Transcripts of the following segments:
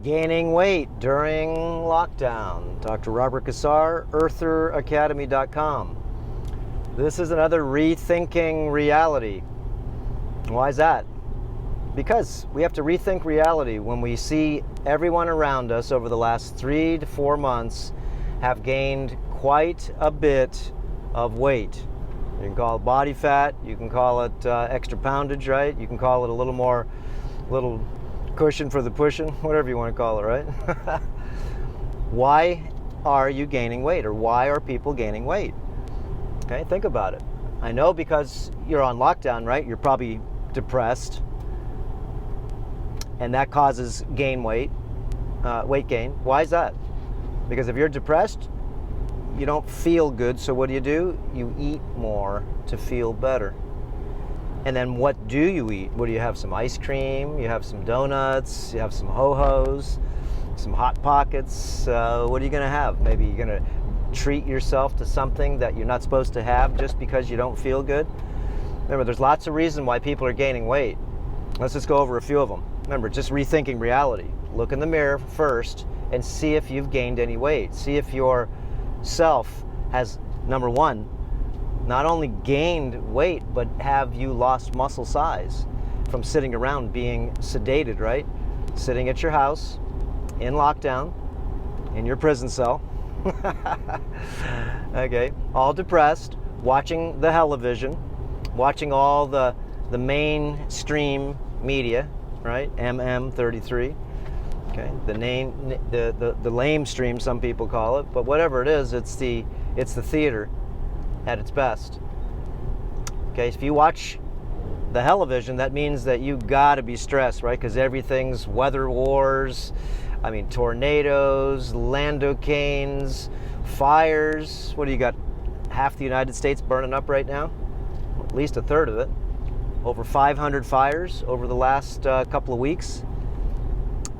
Gaining weight during lockdown. Dr. Robert Cassar, eartheracademy.com. This is another rethinking reality. Why is that? Because we have to rethink reality when we see everyone around us over the last 3 to 4 months have gained quite a bit of weight. You can call it body fat, you can call it extra poundage, right? You can call it a little cushion for the pushing, whatever you want to call it, right? Why are you gaining weight, or why are people gaining weight? Okay, think about it. I know because you're on lockdown, right? You're probably depressed, and that causes weight gain. Why is that? Because if you're depressed, you don't feel good, so what do? You eat more to feel better. And then what do you eat? What do you have? Some ice cream, you have some donuts, you have some ho-hos, some Hot Pockets. What are you gonna have? Maybe you're gonna treat yourself to something that you're not supposed to have just because you don't feel good. Remember, there's lots of reasons why people are gaining weight. Let's just go over a few of them. Remember, just rethinking reality. Look in the mirror first and see if you've gained any weight. See if your self has, number one, not only gained weight, but have you lost muscle size from sitting around being sedated, right? Sitting at your house, in lockdown, in your prison cell, okay, all depressed, watching the television, watching all the mainstream media, right? MM33, okay, the lame stream, some people call it, but whatever it is, it's the theater at its best. Okay, if you watch the television, that means that you gotta be stressed, right? Because everything's weather wars, tornadoes, landocanes, fires. What do you got? Half the United States burning up right now, at least a third of it. Over 500 fires over the last couple of weeks.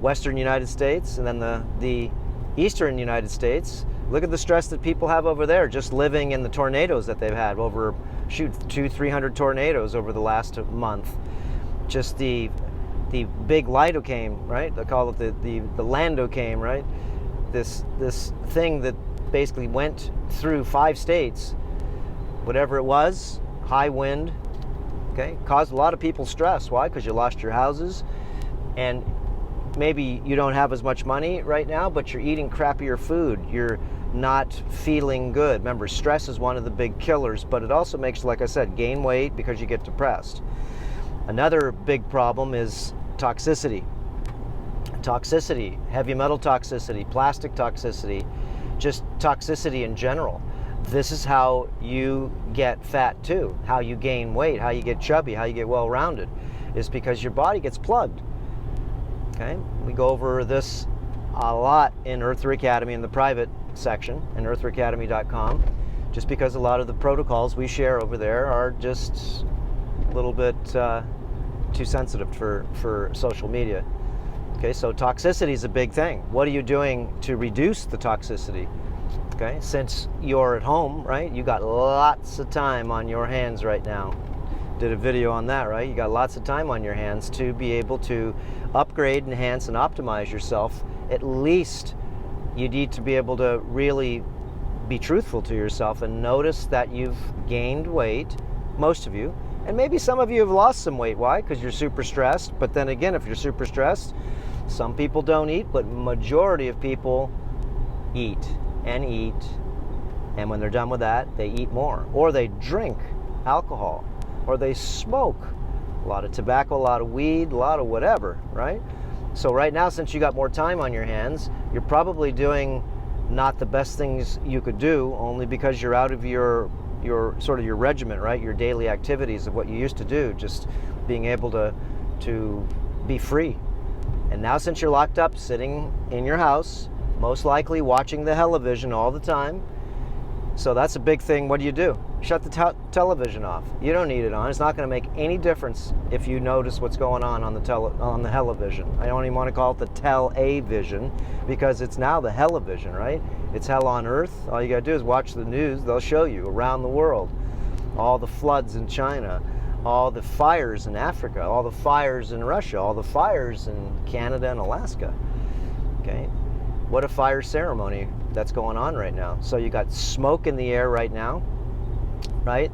Western United States, and then the Eastern United States. Look at the stress that people have over there, just living in the tornadoes that they've had. Over, 200-300 tornadoes over the last month. Just the big lidocaine, right? They call it the landocane, right? This thing that basically went through 5 states. Whatever it was, high wind, okay, caused a lot of people stress. Why? Because you lost your houses, and maybe you don't have as much money right now, but you're eating crappier food. You're not feeling good. Remember, stress is one of the big killers, but it also makes, like I said, gain weight because you get depressed. Another big problem is toxicity. Toxicity, heavy metal toxicity, plastic toxicity, just toxicity in general. This is how you get fat too, how you gain weight, how you get chubby, how you get well-rounded, is because your body gets plugged. Okay, we go over this a lot in Earther Academy in the private section, in eartheracademy.com, just because a lot of the protocols we share over there are just a little bit too sensitive for social media. Okay, so toxicity is a big thing. What are you doing to reduce the toxicity? Okay, since you're at home, right, you got lots of time on your hands right now. Did a video on that, right? You got lots of time on your hands to be able to upgrade, enhance, and optimize yourself. At least you need to be able to really be truthful to yourself and notice that you've gained weight, most of you, and maybe some of you have lost some weight. Why? Because you're super stressed. But then again, if you're super stressed, some people don't eat, but majority of people eat, and when they're done with that, they eat more, or they drink alcohol, or they smoke a lot of tobacco, a lot of weed, a lot of whatever, right? So right now, since you got more time on your hands, you're probably doing not the best things you could do, only because you're out of your sort of your regimen, right? Your daily activities of what you used to do, just being able to be free. And now, since you're locked up, sitting in your house, most likely watching the television all the time, so that's a big thing. What do? Shut the television off. You don't need it on. It's not going to make any difference if you notice what's going on the television. I don't even want to call it the tele-vision, because it's now the television, right? It's hell on earth. All you got to do is watch the news. They'll show you around the world all the floods in China, all the fires in Africa, all the fires in Russia, all the fires in Canada and Alaska. Okay, what a fire ceremony that's going on right now. So you got smoke in the air right now, right?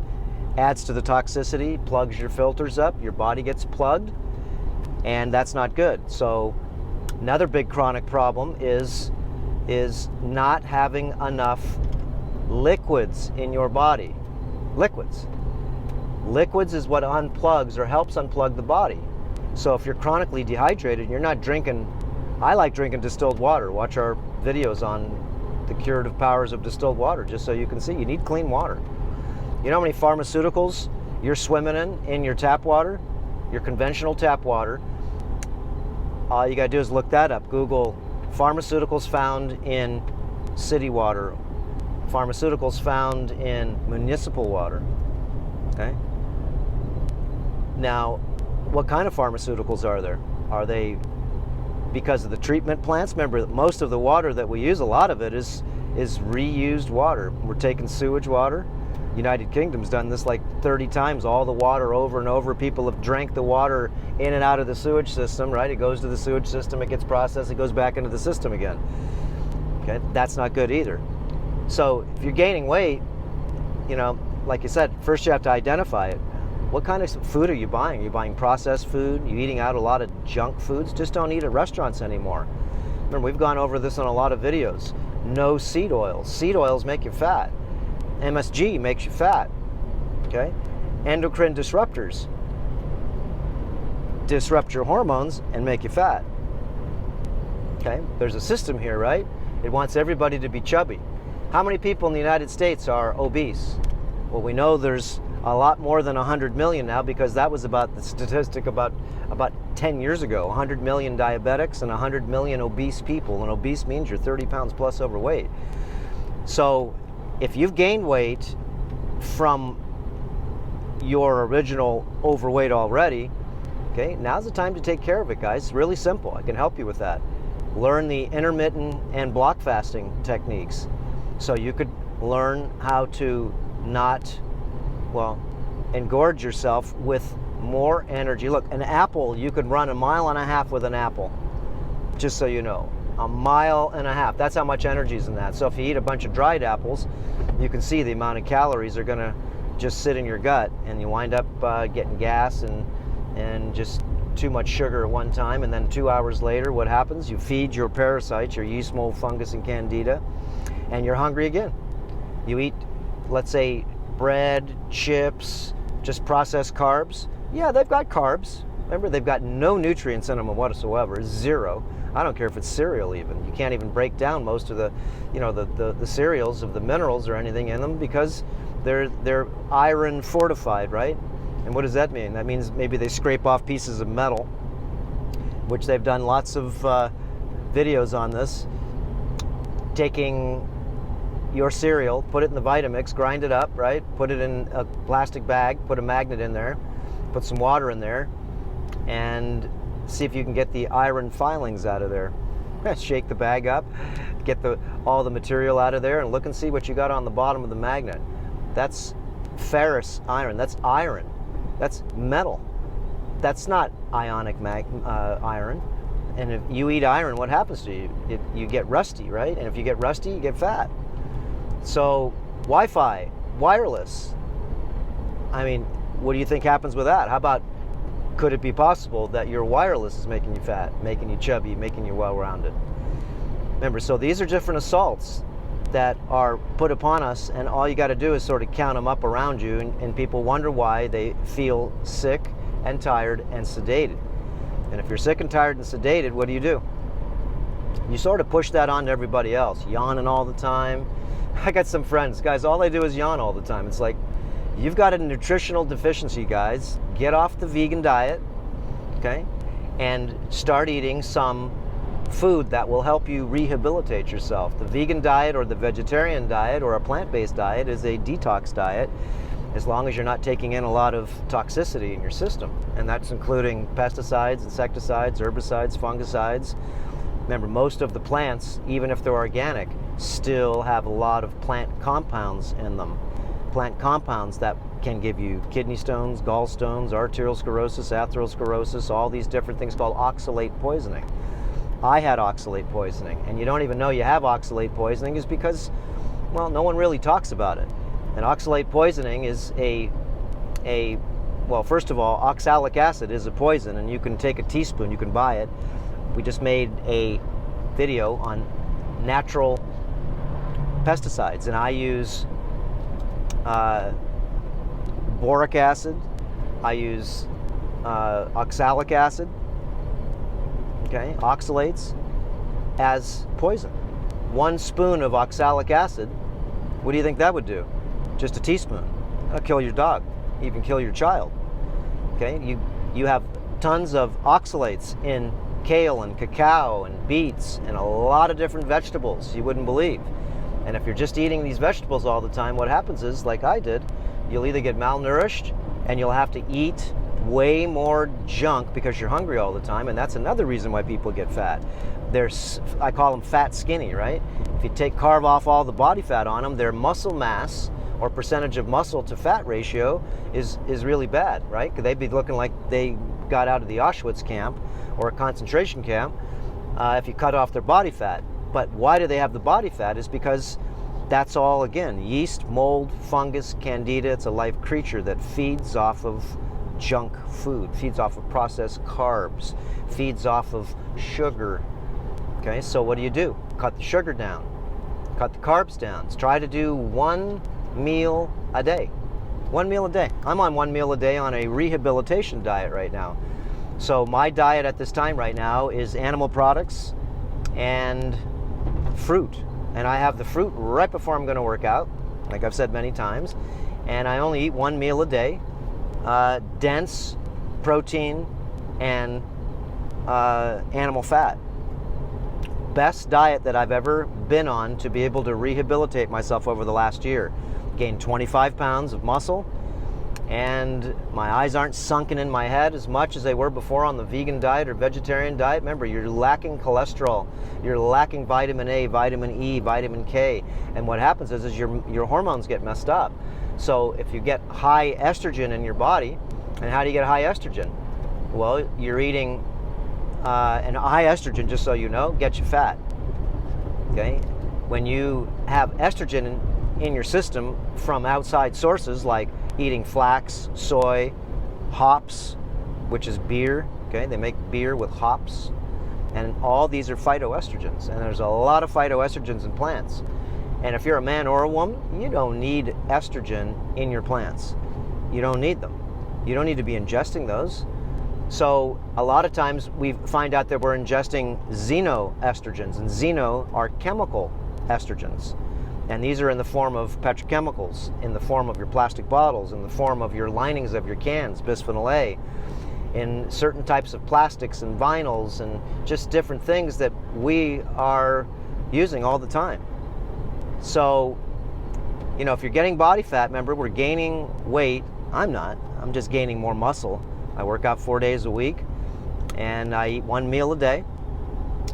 Adds to the toxicity, plugs your filters up, your body gets plugged, and that's not good. So another big chronic problem is not having enough liquids in your body. Liquids is what unplugs or helps unplug the body. So if you're chronically dehydrated, you're not drinking. I like drinking distilled water. Watch our videos on the curative powers of distilled water, just so you can see you need clean water. You know how many pharmaceuticals you're swimming in your tap water, your conventional tap water? All you gotta do is look that up. Google pharmaceuticals found in city water, pharmaceuticals found in municipal water. Okay. Now, what kind of pharmaceuticals are there? Are they because of the treatment plants? Remember, most of the water that we use, a lot of it is reused water. We're taking sewage water. United Kingdom's done this like 30 times, all the water over and over. People have drank the water in and out of the sewage system, right? It goes to the sewage system, it gets processed, it goes back into the system again. Okay, that's not good either. So if you're gaining weight, you know, like you said, first you have to identify it. What kind of food are you buying? Are you buying processed food? Are you eating out a lot of junk foods? Just don't eat at restaurants anymore. Remember, we've gone over this in a lot of videos. No seed oils. Seed oils make you fat. MSG makes you fat. Okay? Endocrine disruptors disrupt your hormones and make you fat. Okay? There's a system here, right? It wants everybody to be chubby. How many people in the United States are obese? Well, we know there's a lot more than 100 million now, because that was about the statistic about 10 years ago. 100 million diabetics and 100 million obese people. And obese means you're 30 pounds plus overweight. So if you've gained weight from your original overweight already, okay, now's the time to take care of it, guys. It's really simple. I can help you with that. Learn the intermittent and block fasting techniques. So you could learn how to not, well, engorge yourself with more energy. Look, an apple, you could run 1.5 miles with an apple, just so you know. 1.5 miles. That's how much energy is in that. So if you eat a bunch of dried apples, you can see the amount of calories are going to just sit in your gut, and you wind up getting gas and just too much sugar at one time. And then 2 hours later, what happens? You feed your parasites, your yeast, mold, fungus, and candida, and you're hungry again. You eat, let's say, bread, chips, just processed carbs. Yeah, they've got carbs. Remember, they've got no nutrients in them whatsoever, zero. I don't care if it's cereal even. You can't even break down most of the, you know, the cereals of the minerals or anything in them, because they're iron fortified, right? And what does that mean? That means maybe they scrape off pieces of metal, which they've done lots of videos on this. Taking your cereal, put it in the Vitamix, grind it up, right? Put it in a plastic bag, put a magnet in there, put some water in there, and see if you can get the iron filings out of there. Shake the bag up, get all the material out of there, and look and see what you got on the bottom of the magnet. That's ferrous iron. That's iron. That's metal. That's not ionic iron. And if you eat iron, what happens to you? You get rusty, right? And if you get rusty, you get fat. So Wi-Fi, wireless, I mean, what do you think happens with that? How about, could it be possible that your wireless is making you fat, making you chubby, making you well-rounded? Remember, so these are different assaults that are put upon us, and all you got to do is sort of count them up around you, and people wonder why they feel sick and tired and sedated. And if you're sick and tired and sedated, what do? You sort of push that on to everybody else, yawning all the time. I got some friends, guys, all they do is yawn all the time. It's like, you've got a nutritional deficiency, guys. Get off the vegan diet, okay? And start eating some food that will help you rehabilitate yourself. The vegan diet or the vegetarian diet or a plant-based diet is a detox diet, as long as you're not taking in a lot of toxicity in your system. And that's including pesticides, insecticides, herbicides, fungicides. Remember, most of the plants, even if they're organic, still have a lot of plant compounds in them. Plant compounds that can give you kidney stones, gallstones, arterial sclerosis, atherosclerosis, all these different things called oxalate poisoning. I had oxalate poisoning, and you don't even know you have oxalate poisoning is because, well, no one really talks about it. And oxalate poisoning is well, first of all, oxalic acid is a poison, and you can take a teaspoon, you can buy it. We just made a video on natural pesticides, and I use boric acid, I use oxalic acid, okay, oxalates, as poison. 1 spoon of oxalic acid, what do you think that would do? Just a teaspoon. That'll kill your dog, even kill your child. Okay, you have tons of oxalates in kale and cacao and beets and a lot of different vegetables you wouldn't believe. And if you're just eating these vegetables all the time, what happens is, like I did, you'll either get malnourished and you'll have to eat way more junk because you're hungry all the time, and that's another reason why people get fat. I call them fat skinny, right? If you carve off all the body fat on them, their muscle mass or percentage of muscle to fat ratio is really bad, right? Because they'd be looking like they got out of the Auschwitz camp or a concentration camp if you cut off their body fat. But why do they have the body fat? Is because that's all, again, yeast, mold, fungus, candida. It's a live creature that feeds off of junk food, feeds off of processed carbs, feeds off of sugar. Okay, so what do? Cut the sugar down, cut the carbs down. Try to do 1 meal a day. 1 meal a day. I'm on 1 meal a day on a rehabilitation diet right now. So my diet at this time right now is animal products and fruit. And I have the fruit right before I'm going to work out, like I've said many times. And I only eat 1 meal a day, dense protein and animal fat. Best diet that I've ever been on to be able to rehabilitate myself over the last year. Gained 25 pounds of muscle, and my eyes aren't sunken in my head as much as they were before on the vegan diet or vegetarian diet. Remember, you're lacking cholesterol, you're lacking vitamin A, vitamin E, vitamin K, and what happens is your hormones get messed up. So if you get high estrogen in your body, and how do you get high estrogen? Well, you're eating, and high estrogen, just so you know, gets you fat. Okay, when you have estrogen in your system from outside sources like eating flax, soy, hops, which is beer. Okay, they make beer with hops, and all these are phytoestrogens, and there's a lot of phytoestrogens in plants. And if you're a man or a woman, you don't need estrogen in your plants. You don't need them. You don't need to be ingesting those. So a lot of times we find out that we're ingesting xenoestrogens, and xeno are chemical estrogens. And these are in the form of petrochemicals, in the form of your plastic bottles, in the form of your linings of your cans, bisphenol A, in certain types of plastics and vinyls and just different things that we are using all the time. So, you know, if you're getting body fat, remember, we're gaining weight. I'm not. I'm just gaining more muscle. I work out 4 days a week, and I eat 1 meal a day.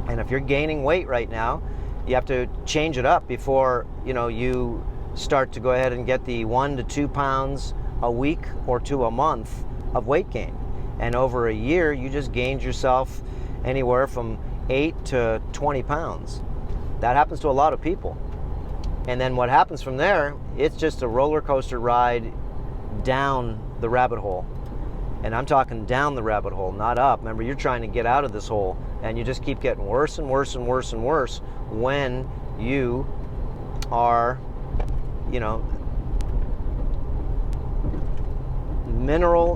And if you're gaining weight right now, you have to change it up before, you know, you start to go ahead and get the 1 to 2 pounds a week or to a month of weight gain. And over a year, you just gained yourself anywhere from 8 to 20 pounds. That happens to a lot of people. And then what happens from there, it's just a roller coaster ride down the rabbit hole. And I'm talking down the rabbit hole, not up. Remember, you're trying to get out of this hole, and you just keep getting worse and worse and worse and worse when you are, you know,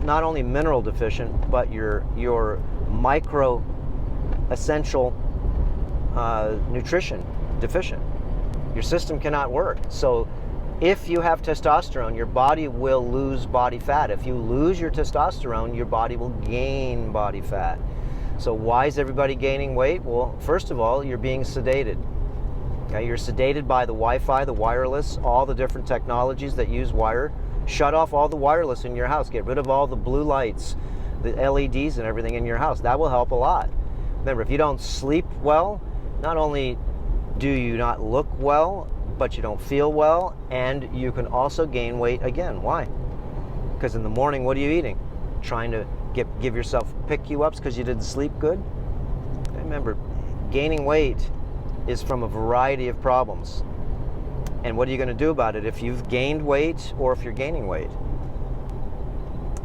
not only mineral deficient, but your micro essential nutrition deficient. Your system cannot work. So if you have testosterone, your body will lose body fat. If you lose your testosterone, your body will gain body fat. So why is everybody gaining weight? Well, first of all, you're being sedated. Okay, you're sedated by the Wi-Fi, the wireless, all the different technologies that use wire. Shut off all the wireless in your house. Get rid of all the blue lights, the LEDs and everything in your house. That will help a lot. Remember, if you don't sleep well, not only do you not look well, but you don't feel well, and you can also gain weight again. Why? Because in the morning, what are you eating? Trying to give yourself pick-you-ups because you didn't sleep good? Remember, gaining weight is from a variety of problems. And what are you going to do about it if you've gained weight or if you're gaining weight?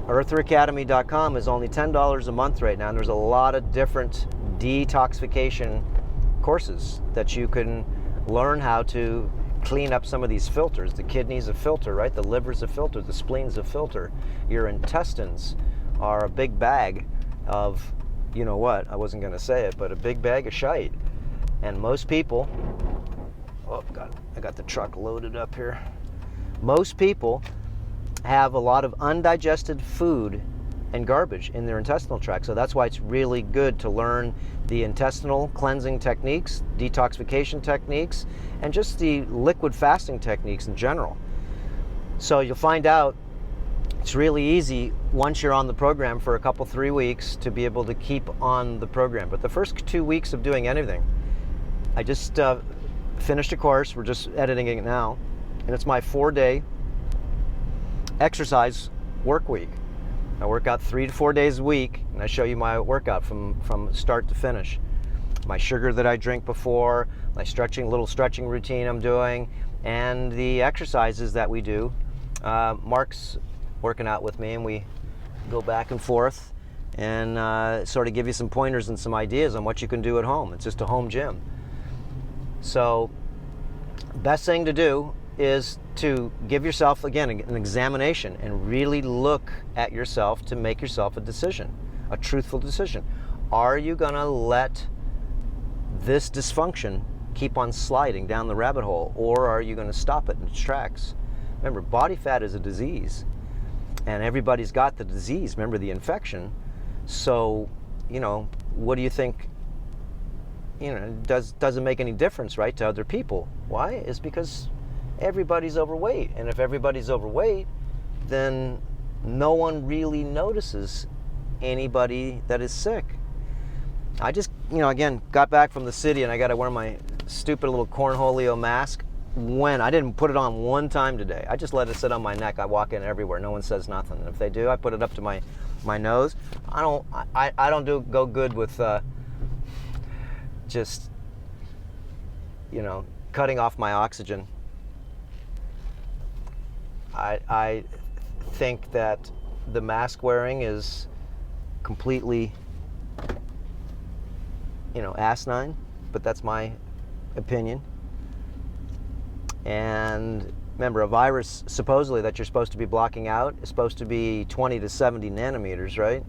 EartherAcademy.com is only $10 a month right now, and there's a lot of different detoxification courses that you can learn how to clean up some of these filters. The kidney's a filter, right? The liver's a filter, the spleen's a filter. Your intestines are a big bag of, you know what, I wasn't going to say it, but a big bag of shite. And most people, oh God, I got the truck loaded up here. Most people have a lot of undigested food and garbage in their intestinal tract. So that's why it's really good to learn the intestinal cleansing techniques, detoxification techniques, and just the liquid fasting techniques in general. So you'll find out it's really easy once you're on the program for a couple, 3 weeks to be able to keep on the program. But the first 2 weeks of doing anything, I just finished a course, we're just editing it now, and it's my 4-day exercise work week. I work out 3 to 4 days a week, and I show you my workout from start to finish. My sugar that I drink before, my little stretching routine I'm doing, and the exercises that we do. Mark's working out with me, and we go back and forth and sort of give you some pointers and some ideas on what you can do at home. It's just a home gym. So, best thing to do is to give yourself, again, an examination and really look at yourself to make yourself a decision, a truthful decision. Are you going to let this dysfunction keep on sliding down the rabbit hole, or are you going to stop it in its tracks? Remember, body fat is a disease, and everybody's got the disease. Remember, the infection. So, you know, what do you think? You know, doesn't make any difference, right, to other people. Why? It's because everybody's overweight, and if everybody's overweight, then no one really notices anybody that is sick. I just, you know, again, got back from the city, and I got to wear my stupid little cornholio mask. When I didn't put it on one time today, I just let it sit on my neck. I walk in everywhere, no one says nothing. And if they do, I put it up to my nose. I don't go good with just, you know, cutting off my oxygen. I think that the mask wearing is completely, you know, asinine, but that's my opinion. And remember, a virus supposedly that you're supposed to be blocking out is supposed to be 20 to 70 nanometers, right?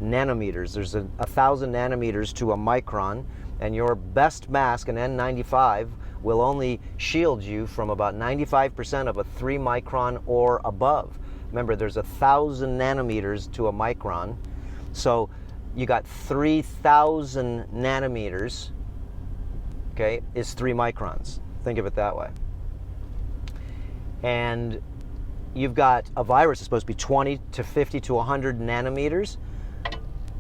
Nanometers. There's 1,000 nanometers to a micron, and your best mask, an N95, will only shield you from about 95% of a 3 micron or above. Remember, there's 1,000 nanometers to a micron. So you got 3,000 nanometers, okay, is 3 microns. Think of it that way. And you've got a virus that's supposed to be 20 to 50 to 100 nanometers.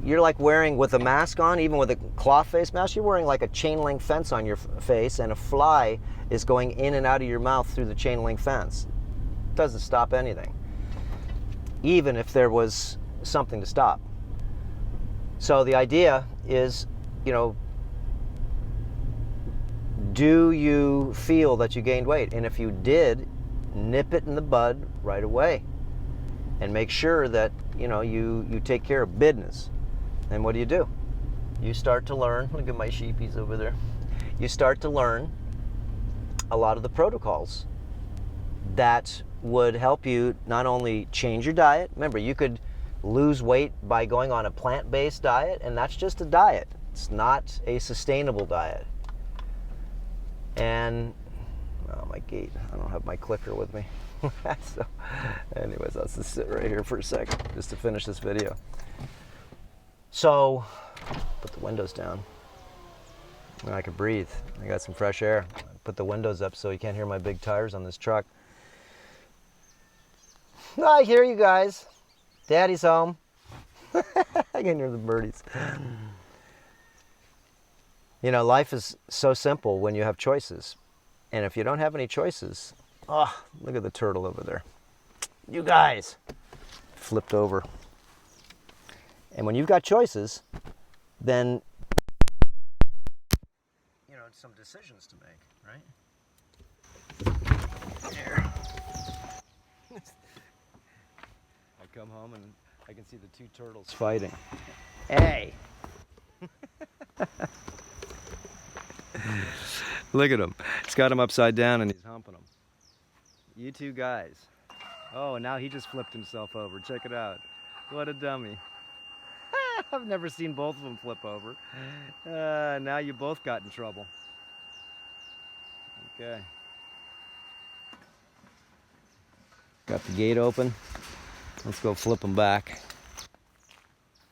You're like wearing, with a mask on, even with a cloth face mask, you're wearing like a chain link fence on your face, and a fly is going in and out of your mouth through the chain link fence. It doesn't stop anything, even if there was something to stop. So the idea is, you know, do you feel that you gained weight? And if you did, nip it in the bud right away, and make sure that, you know, you take care of business. And what do? You start to learn, look at my sheepies over there. You start to learn a lot of the protocols that would help you not only change your diet. Remember, you could lose weight by going on a plant-based diet, and that's just a diet. It's not a sustainable diet. And, oh, my gate, I don't have my clicker with me. So, anyways, I'll just sit right here for a second just to finish this video. So, put the windows down, and I can breathe. I got some fresh air. Put the windows up so you can't hear my big tires on this truck. I hear you guys. Daddy's home. I can hear the birdies. You know, life is so simple when you have choices. And if you don't have any choices, oh, look at the turtle over there. You guys, flipped over. And when you've got choices, then some decisions to make, right? Here. I come home and I can see the two turtles fighting. Hey! Look at him. He's got him upside down and he's humping him. You two guys. Oh, and now he just flipped himself over. Check it out. What a dummy. I've never seen both of them flip over. Now you both got in trouble. Okay. Got the gate open. Let's go flip them back.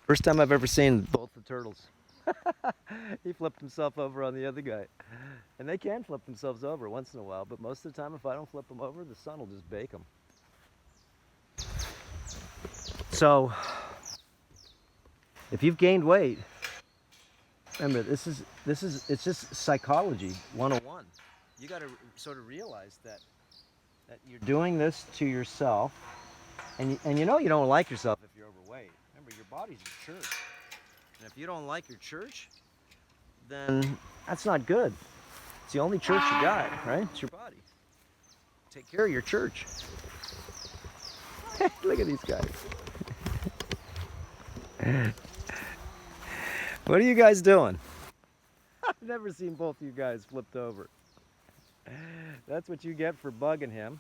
First time I've ever seen both the turtles. He flipped himself over on the other guy. And they can flip themselves over once in a while, but most of the time if I don't flip them over, the sun will just bake them. So, if you've gained weight, remember it's just psychology 101. You got to sort of realize that you're doing this to yourself, and you know you don't like yourself if you're overweight. Remember, your body's your church, and if you don't like your church, then that's not good. It's the only church you got, right? It's your body. Take care of your church. Look at these guys. What are you guys doing? I've never seen both of you guys flipped over. That's what you get for bugging him.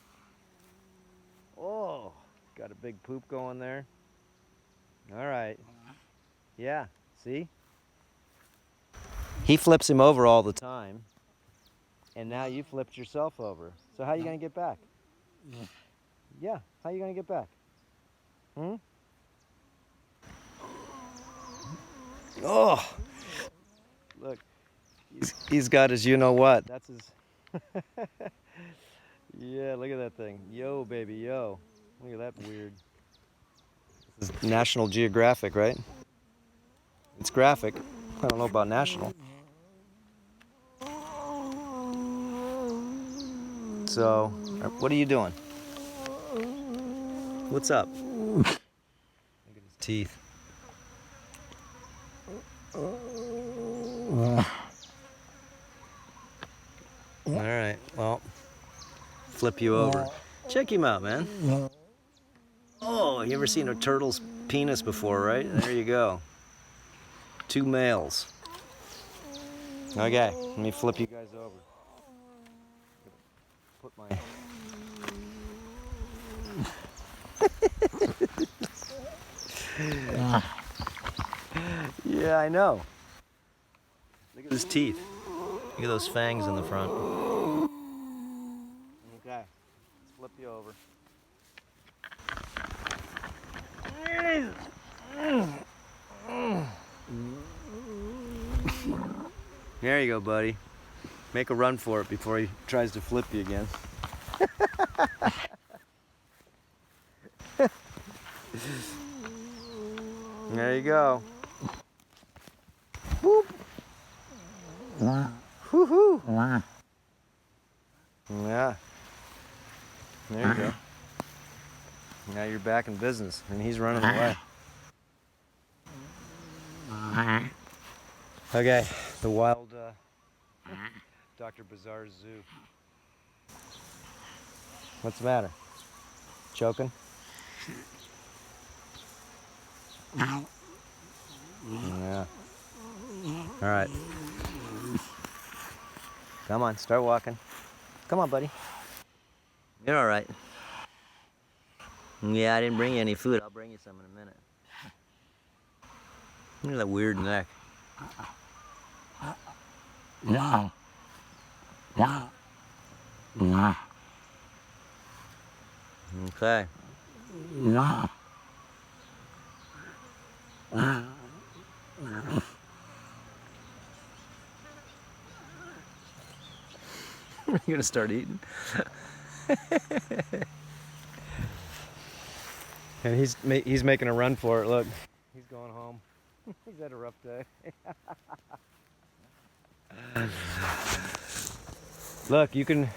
Oh, got a big poop going there. All right. Yeah, see? He flips him over all the time, and now you flipped yourself over. So how are you going to get back? Yeah, how are you going to get back? Oh, look, he's got his you-know-what. That's his... Yeah, look at that thing. Yo, baby, yo. Look at that weird. This is National Geographic, right? It's graphic. I don't know about national. So, what are you doing? What's up? Look at his teeth. All right, well, flip you over. Check him out, man. Oh, you ever seen a turtle's penis before, right? There you go. Two males. Okay, let me flip you guys over. Put my... Yeah, I know. Look at his teeth. Look at those fangs in the front. Okay, let's flip you over. There you go, buddy. Make a run for it before he tries to flip you again. There you go. Boop. Woohoo. Yeah. There you go. Now you're back in business, and he's running away. Okay, the wild Dr. Bizarre's zoo. What's the matter? Choking? Yeah. All right. Come on, start walking. Come on, buddy. You're all right. Yeah, I didn't bring you any food. I'll bring you some in a minute. Look at that weird neck. No. No. No. Okay. No. You're gonna start eating. And he's making a run for it. Look, he's going home. He's had a rough day. Look, you can,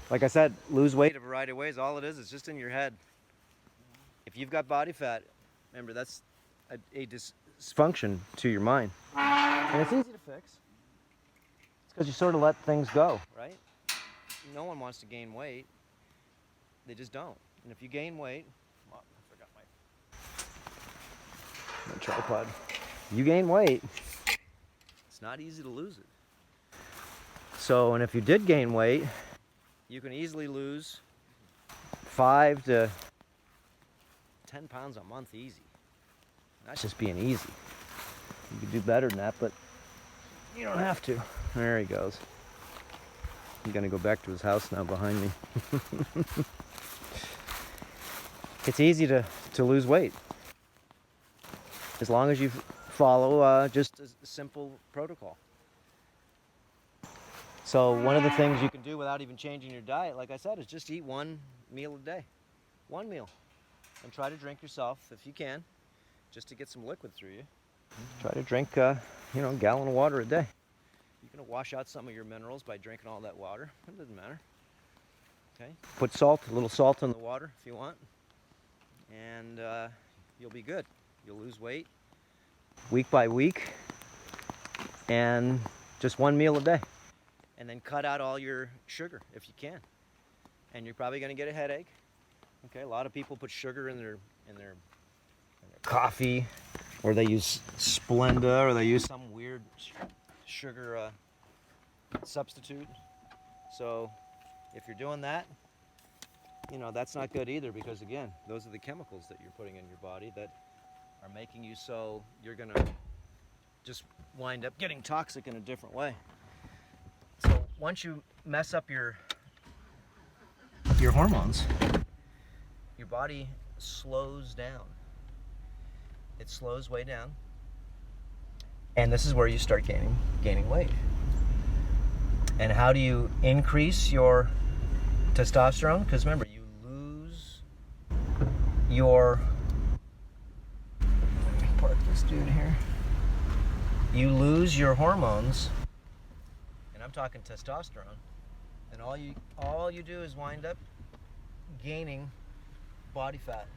like I said, lose weight a variety of ways. All it is just in your head. If you've got body fat, remember that's a dysfunction to your mind. And it's easy to fix. It's because you sort of let things go, right? No one wants to gain weight. They just don't. And if you gain weight, oh, I forgot my tripod. You gain weight, it's not easy to lose it. So, and if you did gain weight, you can easily lose 5 to 10 pounds a month easy. That's just being easy. You could do better than that, but you don't have to. There he goes. He's gonna go back to his house now behind me. It's easy to lose weight as long as you follow just a simple protocol. So one of the things you can do without even changing your diet, like I said, is just eat 1 meal a day. 1 meal. And try to drink yourself, if you can, just to get some liquid through you. Try to drink, a gallon of water a day. You're going to wash out some of your minerals by drinking all that water. It doesn't matter. Okay. Put salt, a little salt in the water if you want. And you'll be good. You'll lose weight week by week. And just 1 meal a day. And then cut out all your sugar if you can. And you're probably going to get a headache. Okay, a lot of people put sugar in their coffee, or they use Splenda, or they use some weird sugar substitute. So if you're doing that, that's not good either, because again, those are the chemicals that you're putting in your body that are making you so you're going to just wind up getting toxic in a different way. So once you mess up your hormones, your body slows down. It slows way down. And this is where you start gaining weight. And how do you increase your testosterone? Because remember, you lose your... Let me park this dude here. You lose your hormones, and I'm talking testosterone, and all you do is wind up gaining body fat,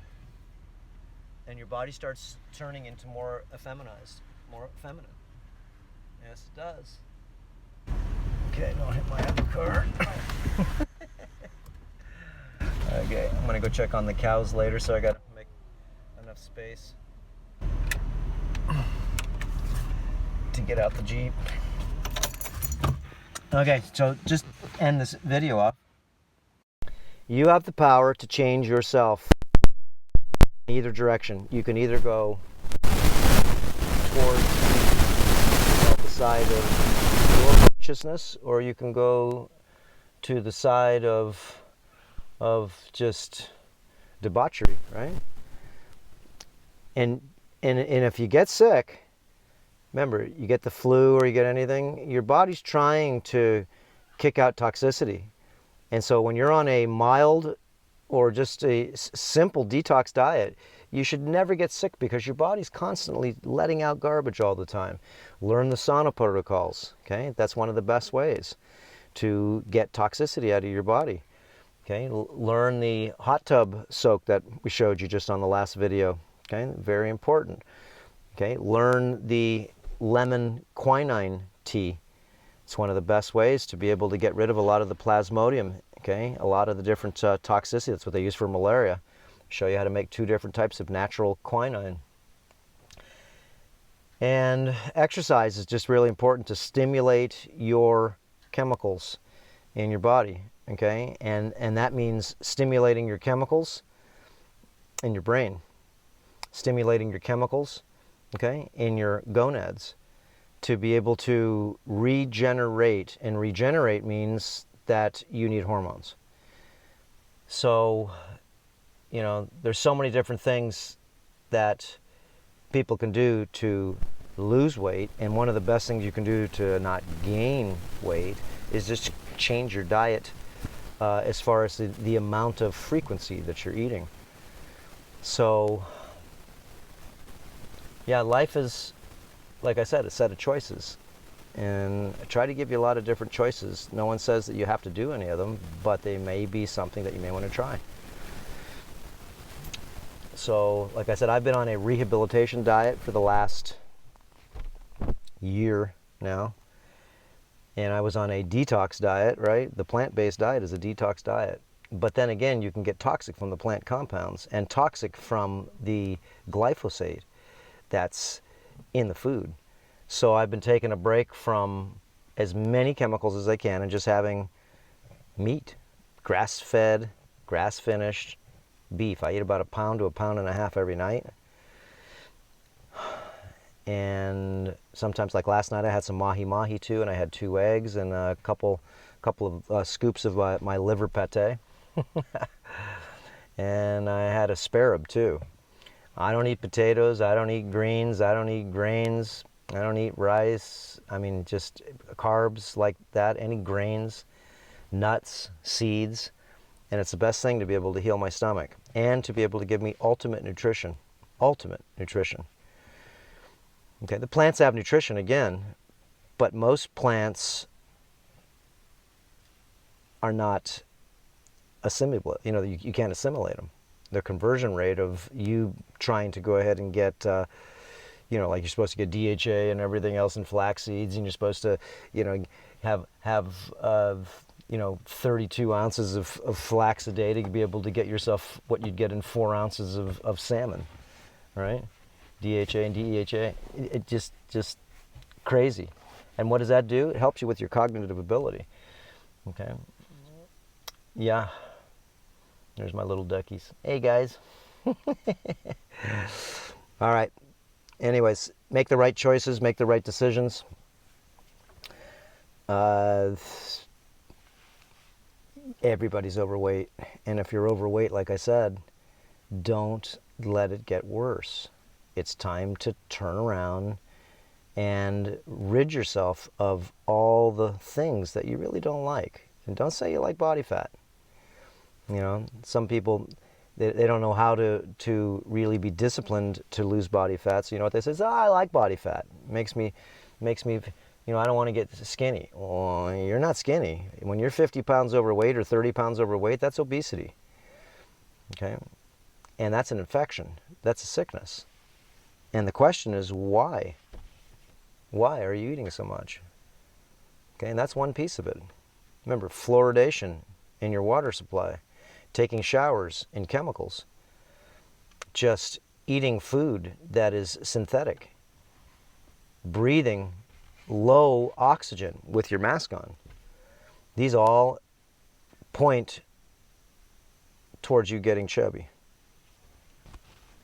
and your body starts turning into more effeminized, more feminine. Yes, it does. Okay, don't hit my other car. Okay, I'm gonna go check on the cows later, so I gotta make enough space to get out the Jeep. Okay, so just end this video off. You have the power to change yourself in either direction. You can either go towards the side of your consciousness, or you can go to the side of just debauchery, right? And if you get sick, remember, you get the flu or you get anything, your body's trying to kick out toxicity. And so when you're on a mild or just a simple detox diet, you should never get sick, because your body's constantly letting out garbage all the time. Learn the sauna protocols, okay? That's one of the best ways to get toxicity out of your body. Okay, learn the hot tub soak that we showed you just on the last video. Okay, very important. Okay, learn the lemon quinine tea. It's one of the best ways to be able to get rid of a lot of the plasmodium. Okay, a lot of the different toxicity. That's what they use for malaria. Show you how to make 2 different types of natural quinine. And exercise is just really important to stimulate your chemicals in your body. Okay, and that means stimulating your chemicals in your brain, stimulating your chemicals, okay, in your gonads, to be able to regenerate. And regenerate means that you need hormones. So, there's so many different things that people can do to lose weight, and one of the best things you can do to not gain weight is just change your diet. As far as the amount of frequency that you're eating. So, yeah, life is, like I said, a set of choices. And I try to give you a lot of different choices. No one says that you have to do any of them, but they may be something that you may want to try. So, like I said, I've been on a rehabilitation diet for the last year now. And I was on a detox diet, right? The plant-based diet is a detox diet. But then again, you can get toxic from the plant compounds and toxic from the glyphosate that's in the food. So I've been taking a break from as many chemicals as I can and just having meat, grass-fed, grass-finished beef. I eat about a pound to a pound and a half every night. And sometimes, like last night, I had some mahi-mahi too, and I had 2 eggs and a couple of scoops of my liver pate. And I had a spare rib too. I don't eat potatoes, I don't eat greens, I don't eat grains, I don't eat rice. I mean, just carbs like that, any grains, nuts, seeds. And it's the best thing to be able to heal my stomach and to be able to give me ultimate nutrition. Ultimate nutrition. Okay, the plants have nutrition again, but most plants are not assimilable. You know, you can't assimilate them. Their conversion rate of you trying to go ahead and get, you know, like you're supposed to get DHA and everything else in flax seeds, and you're supposed to, you know, have you know, 32 ounces of flax a day to be able to get yourself what you'd get in 4 ounces of salmon, right? DHA and DEHA, it just crazy. And what does that do? It helps you with your cognitive ability. Okay. Yeah. There's my little duckies. Hey guys. All right. Anyways, make the right choices, make the right decisions. Everybody's overweight, and if you're overweight, like I said, don't let it get worse. It's time to turn around and rid yourself of all the things that you really don't like. And don't say you like body fat. You know, some people, they don't know how to really be disciplined to lose body fat. So you know what they say is, I like body fat. Makes me, you know, I don't want to get skinny. Well, you're not skinny. When you're 50 pounds overweight or 30 pounds overweight, that's obesity. Okay? And that's an infection. That's a sickness. And the question is, why? Why are you eating so much? Okay, and that's one piece of it. Remember, fluoridation in your water supply, taking showers in chemicals, just eating food that is synthetic, breathing low oxygen with your mask on. These all point towards you getting chubby.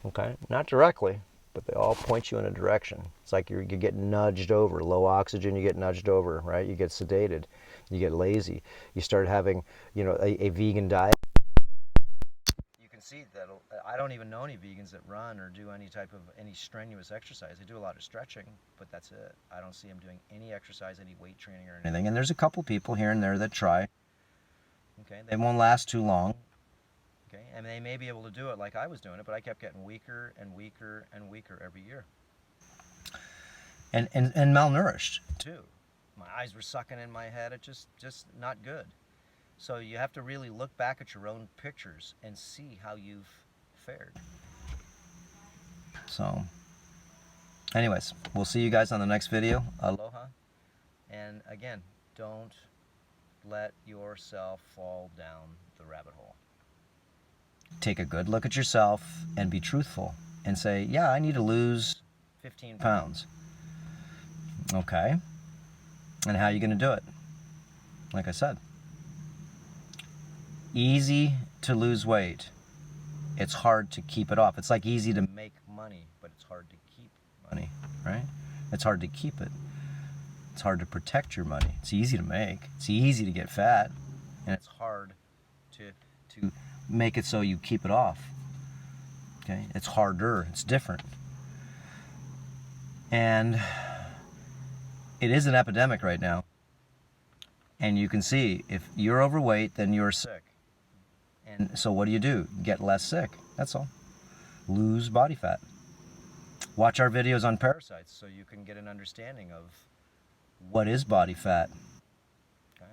Okay, not directly, but they all point you in a direction. It's like you get nudged over. Low oxygen, you get nudged over, right? You get sedated, you get lazy. You start having, you know, a vegan diet. You can see that I don't even know any vegans that run or do any type of any strenuous exercise. They do a lot of stretching, but that's it. I don't see them doing any exercise, any weight training or anything. And there's a couple people here and there that try. Okay, they won't last too long. Okay, and they may be able to do it like I was doing it, but I kept getting weaker and weaker and weaker every year. And malnourished too. My eyes were sucking in my head. It just not good. So you have to really look back at your own pictures and see how you've fared. So anyways, we'll see you guys on the next video. Aloha. And again, don't let yourself fall down the rabbit hole. Take a good look at yourself and be truthful and say, yeah, I need to lose 15 pounds. Okay. And how are you going to do it? Like I said, easy to lose weight. It's hard to keep it off. It's like easy to make money, but it's hard to keep money, right? It's hard to keep it. It's hard to protect your money. It's easy to make. It's easy to get fat, and it's hard to make it so you keep it off. Okay? It's harder. It's different. And it is an epidemic right now. And you can see, if you're overweight, then you're sick. And so what do? Get less sick. That's all. Lose body fat. Watch our videos on parasites so you can get an understanding of what is body fat. Okay?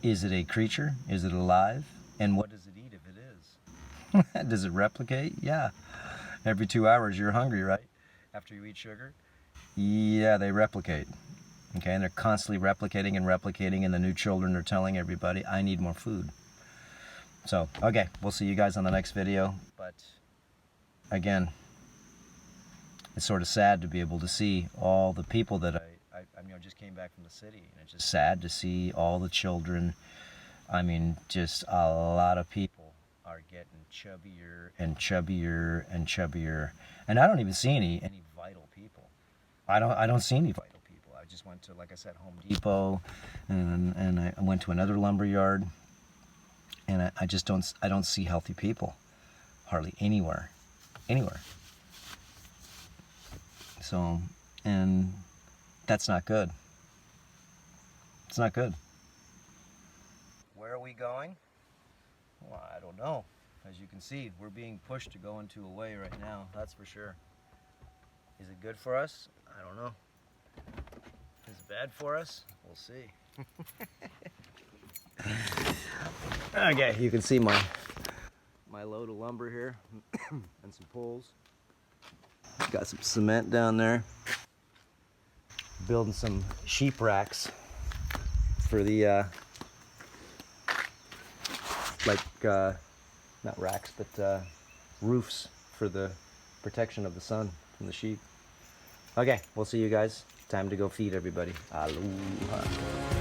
Is it a creature? Is it alive? And what does it eat if it is? Does it replicate? Yeah. Every 2 hours you're hungry, right? After you eat sugar? Yeah, they replicate. Okay, and they're constantly replicating and replicating, and the new children are telling everybody, I need more food. So, okay, we'll see you guys on the next video. But again, it's sort of sad to be able to see all the people that I mean, I just came back from the city, and it's just sad to see all the children. I mean, just a lot of people are getting chubbier and chubbier and chubbier, and I don't even see any vital people. I don't see any vital people. I just went to, like I said, Home Depot, and I went to another lumber yard, and I just don't see healthy people hardly anywhere. So, and that's not good. It's not good. Where are we going? Well, I don't know. As you can see, we're being pushed to go into a way right now, that's for sure. Is it good for us? I don't know. Is it bad for us? We'll see. Okay, you can see my load of lumber here and some poles. Got some cement down there. Building some sheep racks for the not racks, but roofs for the protection of the sun from the sheep. Okay, we'll see you guys. Time to go feed everybody. Aloha.